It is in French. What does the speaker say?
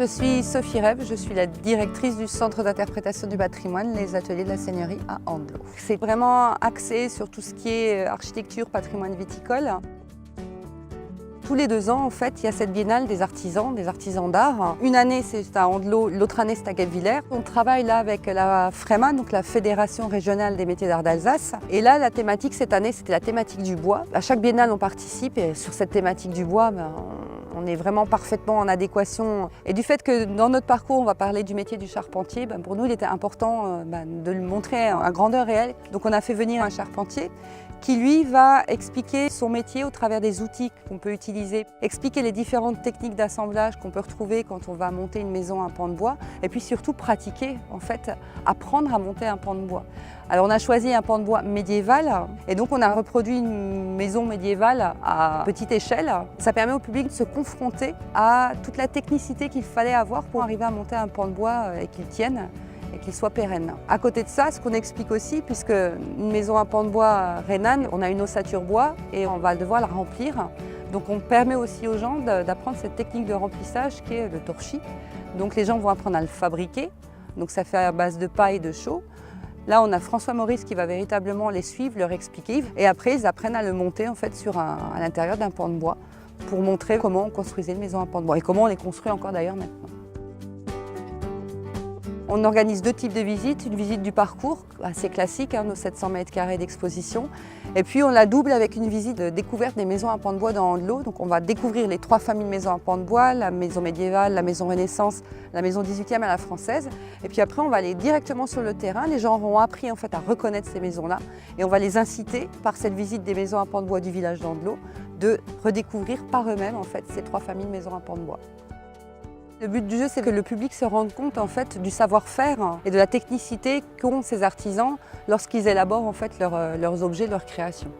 Je suis Sophie Reb, je suis la directrice du Centre d'interprétation du patrimoine, les ateliers de la Seigneurie à Andelot. C'est vraiment axé sur tout ce qui est architecture, patrimoine viticole. Tous les 2 ans, en fait, il y a cette biennale des artisans d'art. Une année, c'est à Andelot, l'autre année, c'est à Guebwiller. On travaille là avec la FREMA, donc la Fédération régionale des métiers d'art d'Alsace. Et là, la thématique cette année, c'était la thématique du bois. À chaque biennale, on participe et sur cette thématique du bois, on est vraiment parfaitement en adéquation. Et du fait que dans notre parcours, on va parler du métier du charpentier, pour nous, il était important de le montrer à grandeur réelle. Donc on a fait venir un charpentier qui, lui, va expliquer son métier au travers des outils qu'on peut utiliser, expliquer les différentes techniques d'assemblage qu'on peut retrouver quand on va monter une maison, un pan de bois, et puis surtout pratiquer, en fait, apprendre à monter un pan de bois. Alors on a choisi un pan de bois médiéval, et donc on a reproduit une maison médiévale à petite échelle. Ça permet au public de se confronter à toute la technicité qu'il fallait avoir pour arriver à monter un pan de bois et qu'il tienne, et qu'il soit pérenne. À côté de ça, ce qu'on explique aussi, puisque une maison à pan de bois rhénane, on a une ossature bois et on va devoir la remplir. Donc on permet aussi aux gens d'apprendre cette technique de remplissage qui est le torchis. Donc les gens vont apprendre à le fabriquer, donc ça fait à base de paille et de chaux. Là, on a François Maurice qui va véritablement les suivre, leur expliquer. Et après, ils apprennent à le monter en fait, à l'intérieur d'un pan de bois pour montrer comment on construisait une maison à pan de bois et comment on les construit encore d'ailleurs maintenant. On organise 2 types de visites, une visite du parcours, assez classique, nos 700 mètres carrés d'exposition. Et puis on la double avec une visite de découverte des maisons à pan de bois dans Andelot. Donc on va découvrir les 3 familles de maisons à pan de bois, la maison médiévale, la maison Renaissance, la maison 18e à la française. Et puis après on va aller directement sur le terrain. Les gens auront appris en fait, à reconnaître ces maisons-là. Et on va les inciter par cette visite des maisons à pan de bois du village d'Andelot de redécouvrir par eux-mêmes en fait, ces 3 familles de maisons à pan de bois. Le but du jeu, c'est que le public se rende compte en fait, du savoir-faire et de la technicité qu'ont ces artisans lorsqu'ils élaborent en fait, leurs objets, leurs créations.